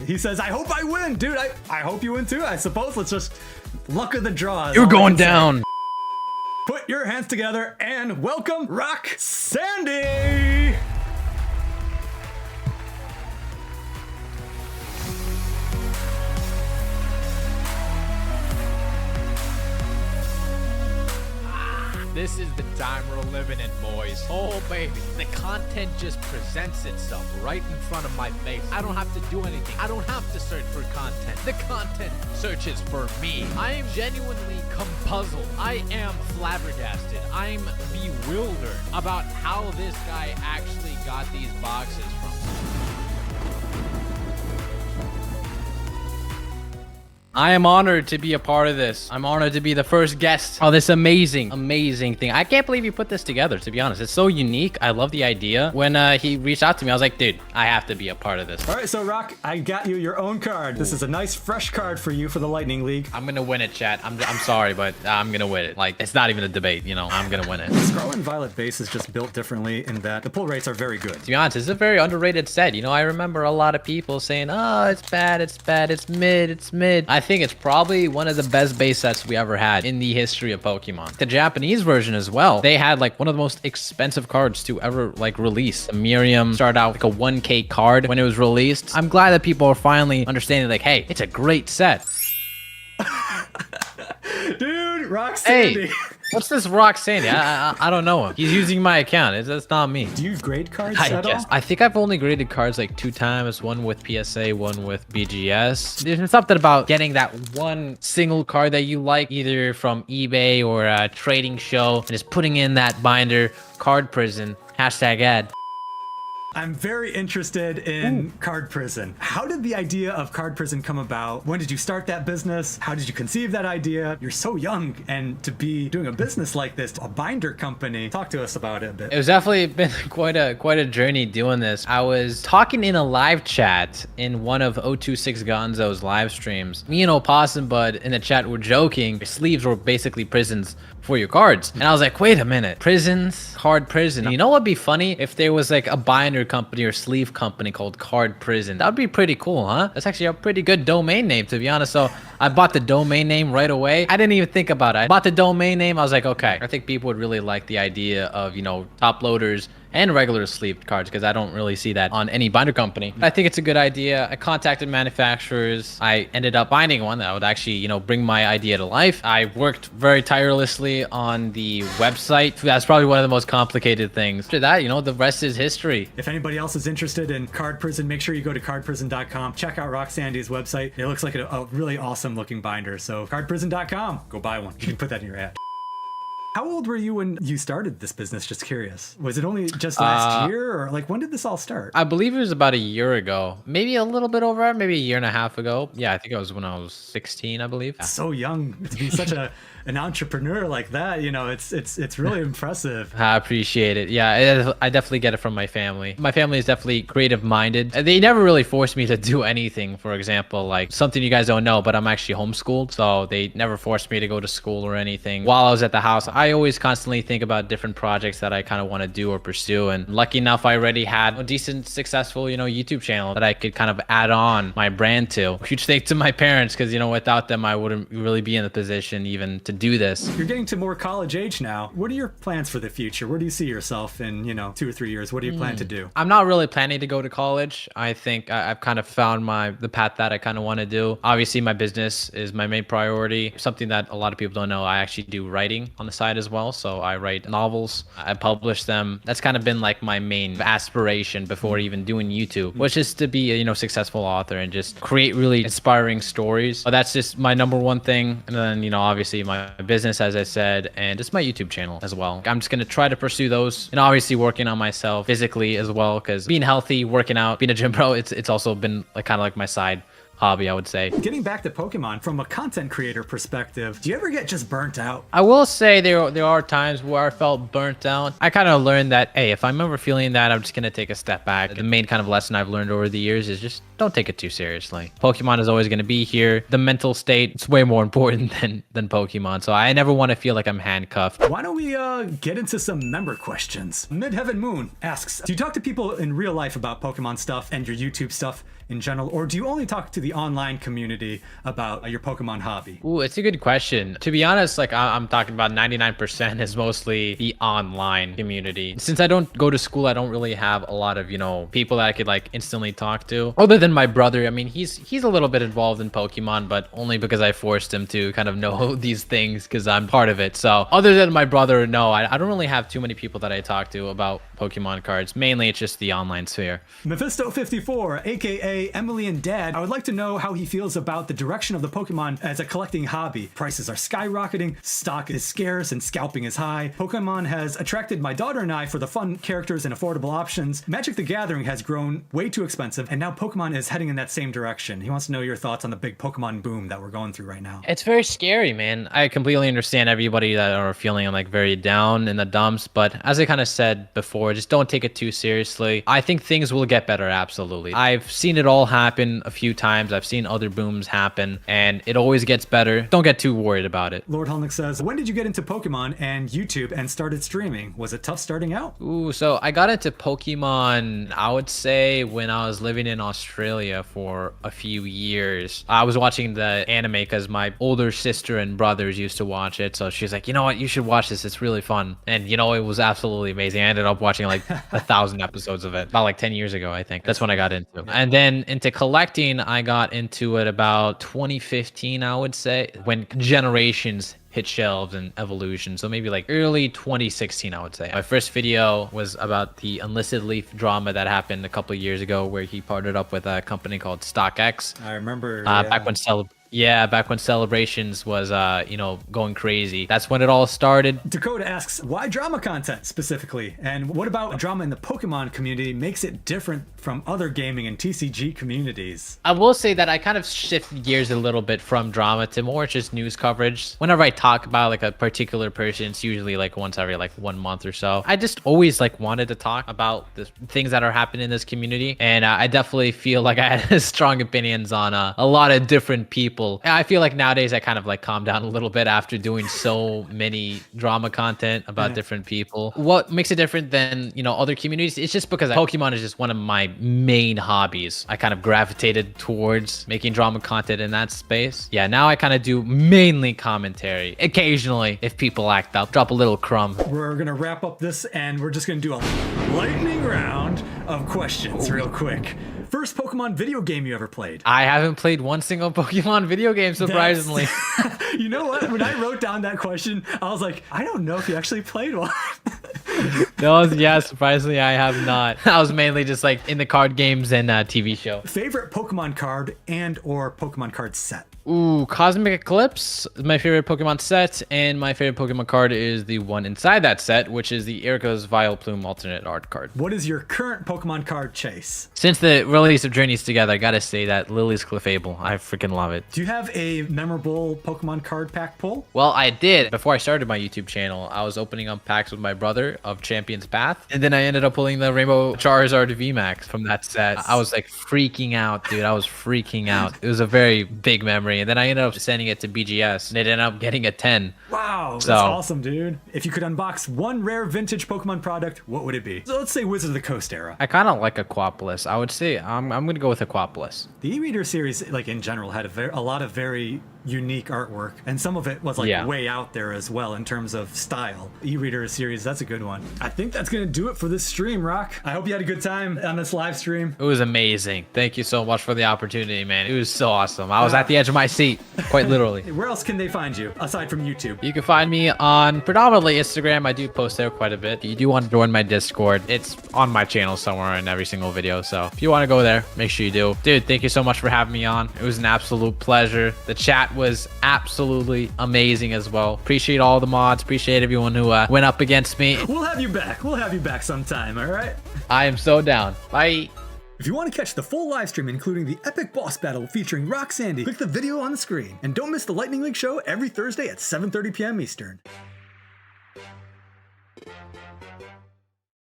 He says, I hope I win. Dude, I hope you win too, I suppose. Let's just luck of the draw. You're going down. Put your hands together and welcome ROC Sandy. This is the time we're living in, boys. Oh, baby. The content just presents itself right in front of my face. I don't have to do anything. I don't have to search for content. The content searches for me. I am genuinely puzzled. I am flabbergasted. I'm bewildered about how this guy actually got these boxes from. I am honored to be a part of this. I'm honored to be the first guest of this amazing thing. I can't believe you put this together, to be honest. It's so unique. I love the idea. When he reached out to me, I was like, dude, I have to be a part of this. All right, so ROC, I got you your own card. This is a nice fresh card for you for the Lightning League. I'm gonna win it, chat. I'm sorry, but I'm gonna win it. Like, it's not even a debate, you know. I'm gonna win it. The Scarlet and Violet base is just built differently in that the pull rates are very good. To be honest, it's a very underrated set. You know, I remember a lot of people saying, oh, it's bad, it's mid, it's mid. I think it's probably one of the best base sets we ever had in the history of Pokemon. The Japanese version as well, they had like one of the most expensive cards to ever like release. The Miriam started out like a 1K card when it was released. I'm glad that people are finally understanding like, hey, it's a great set. Dude, ROC Sandy. Hey, what's this ROC Sandy? I don't know him. He's using my account. That's not me. Do you grade cards I at guess. all? I think I've only graded cards like 2 times. One with PSA, one with BGS. There's something about getting that one single card that you like, either from eBay or a trading show, and just putting in that binder. Card Prison. #ad. I'm very interested in Card Prison. How did the idea of Card Prison come about? When did you start that business? How did you conceive that idea? You're so young, and to be doing a business like this, a binder company. Talk to us about it a bit. It was definitely been quite a journey doing this. I was talking in a live chat in one of 026 Gonzo's live streams. Me and Opossum Bud in the chat were joking. Your sleeves were basically prisons for your cards. And I was like, wait a minute, prisons, Card Prison. You know what'd be funny? If there was like a binder company or sleeve company called Card Prison. That'd be pretty cool, huh? That's actually a pretty good domain name, to be honest. So I bought the domain name right away. I didn't even think about it. I bought the domain name. I was like, okay, I think people would really like the idea of, you know, top loaders and regular sleeved cards, because I don't really see that on any binder company. I think it's a good idea. I contacted manufacturers. I ended up finding one that would actually, you know, bring my idea to life. I worked very tirelessly on the website. That's probably one of the most complicated things. After that, you know, the rest is history. If anybody else is interested in Card Prison, make sure you go to cardprison.com. Check out ROC Sandy's website. It looks like a really awesome looking binder. So cardprison.com, go buy one. You can put that in your ad. How old were you when you started this business? Just curious. Was it only just last year, or like when did this all start? I believe it was about a year ago, maybe a little bit over, maybe a year and a half ago. Yeah, I think it was when I was 16, I believe. So young to be such an entrepreneur like that, you know, it's really impressive. I appreciate it. Yeah, I definitely get it from my family. My family is definitely creative minded. They never really forced me to do anything. For example, like something you guys don't know, but I'm actually homeschooled. So they never forced me to go to school or anything. While I was at the house, I always constantly think about different projects that I kind of want to do or pursue. And lucky enough, I already had a decent, successful, you know, YouTube channel that I could kind of add on my brand to. Huge thanks to my parents, because, you know, without them, I wouldn't really be in the position even to do this. You're getting to more college age now. What are your plans for the future? Where do you see yourself in, you know, 2 or 3 years? What do you plan to do? I'm not really planning to go to college. I think I've kind of found the path that I kind of want to do. Obviously, my business is my main priority. Something that a lot of people don't know, I actually do writing on the side as well. So I write novels, I publish them. That's kind of been like my main aspiration before even doing YouTube, which is to be a, you know, successful author and just create really inspiring stories. So that's just my #1 thing. And then, you know, obviously my business, as I said, and just my YouTube channel as well. I'm just going to try to pursue those, and obviously working on myself physically as well, because being healthy, working out, being a gym bro, it's also been like kind of like my side hobby, I would say. Getting back to Pokemon from a content creator perspective, do you ever get just burnt out? I will say there are times where I felt burnt out. I kind of learned that, hey, if I'm ever feeling that, I'm just going to take a step back. The main kind of lesson I've learned over the years is just don't take it too seriously. Pokemon is always going to be here. The mental state, it's way more important than Pokemon. So I never want to feel like I'm handcuffed. Why don't we get into some member questions? Midheaven Moon asks, do you talk to people in real life about Pokemon stuff and your YouTube stuff? in general, or do you only talk to the online community about your Pokemon hobby? Ooh, it's a good question. To be honest, like I'm talking about 99% is mostly the online community. Since I don't go to school, I don't really have a lot of, you know, people that I could like instantly talk to. Other than my brother, I mean, he's a little bit involved in Pokemon, but only because I forced him to kind of know these things because I'm part of it. So other than my brother, no, I don't really have too many people that I talk to about Pokemon cards. Mainly it's just the online sphere. Mephisto54, aka Emily and Dad, I would like to know how he feels about the direction of the Pokemon as a collecting hobby. Prices are skyrocketing, stock is scarce, and scalping is high. Pokemon has attracted my daughter and I for the fun characters and affordable options. Magic the Gathering has grown way too expensive, and now Pokemon is heading in that same direction. He wants to know your thoughts on the big Pokemon boom that we're going through right now. It's very scary, man. I completely understand everybody that are feeling like very down in the dumps, but as I kind of said before, just don't take it too seriously. I think things will get better, absolutely. I've seen it all happen a few times. I've seen other booms happen, and it always gets better. Don't get too worried about it. Lord Hulnick says, when did you get into Pokemon and YouTube and started streaming? Was it tough starting out? Ooh, so I got into Pokemon, I would say, when I was living in Australia for a few years. I was watching the anime because my older sister and brothers used to watch it. So she's like, you know what, you should watch this. It's really fun. And you know, it was absolutely amazing. I ended up watching like 1,000 episodes of it about like 10 years ago, I think. That's when I got into it. And then into collecting, I got into it about 2015, I would say, when Generations hit shelves and Evolution. So maybe like early 2016, I would say. My first video was about the Unlisted Leaf drama that happened a couple of years ago where he partnered up with a company called StockX. I remember. Back when Celebrations was, you know, going crazy. That's when it all started. Dakota asks, why drama content specifically? And what about drama in the Pokemon community makes it different from other gaming and TCG communities? I will say that I kind of shifted gears a little bit from drama to more just news coverage. Whenever I talk about like a particular person, it's usually like once every like 1 month or so. I just always like wanted to talk about the things that are happening in this community. And I definitely feel like I had strong opinions on a lot of different people. I feel like nowadays I kind of like calmed down a little bit after doing so many drama content about different people. What makes it different than, you know, other communities? It's just because Pokemon is just one of my main hobbies. I kind of gravitated towards making drama content in that space. Yeah, now I kind of do mainly commentary. Occasionally, if people act up, drop a little crumb. We're gonna wrap up this and we're just gonna do a lightning round of questions real quick. First Pokemon video game you ever played? I haven't played one single Pokemon video game, surprisingly. You know what? When I wrote down that question, I was like, I don't know if you actually played one. No, yeah, surprisingly, I have not. I was mainly just like in the card games and TV show. Favorite Pokemon card and or Pokemon card set? Ooh, Cosmic Eclipse is my favorite Pokemon set, and my favorite Pokemon card is the one inside that set, which is the Erica's Vileplume alternate art card. What is your current Pokemon card chase? Since the release of Journeys Together, I gotta say that Lily's Clefable. I freaking love it. Do you have a memorable Pokemon card pack pull? Well, I did. Before I started my YouTube channel, I was opening up packs with my brother of Champion's Path, and then I ended up pulling the Rainbow Charizard VMAX from that set. I was like freaking out, dude. I was freaking out. It was a very big memory. And then I ended up sending it to BGS, and it ended up getting a 10. Wow, that's awesome, dude. If you could unbox one rare vintage Pokemon product, what would it be? So let's say Wizard of the Coast era. I kind of like Aquapolis. I would say I'm gonna go with Aquapolis. The e-reader series, like in general, had a lot of very unique artwork, and some of it was like way out there as well in terms of style. E-reader series, that's a good one. I think that's gonna do it for this stream, Rock. I hope you had a good time on this live stream. It was amazing. Thank you so much for the opportunity, man. It was so awesome. I was at the edge of my seat, quite literally. Where else can they find you aside from YouTube? You can find me on predominantly Instagram. I do post there quite a bit. You do want to join my Discord. It's on my channel somewhere in every single video. So if you want to go there, make sure you do. Dude, thank you so much for having me on. It was an absolute pleasure. The chat was absolutely amazing as well. Appreciate all the mods. Appreciate everyone who went up against me. We'll have you back. We'll have you back sometime, all right? I am so down. Bye. If you want to catch the full live stream, including the epic boss battle featuring Rock Sandy, click the video on the screen. And don't miss the Lightning Link show every Thursday at 7:30 p.m. Eastern.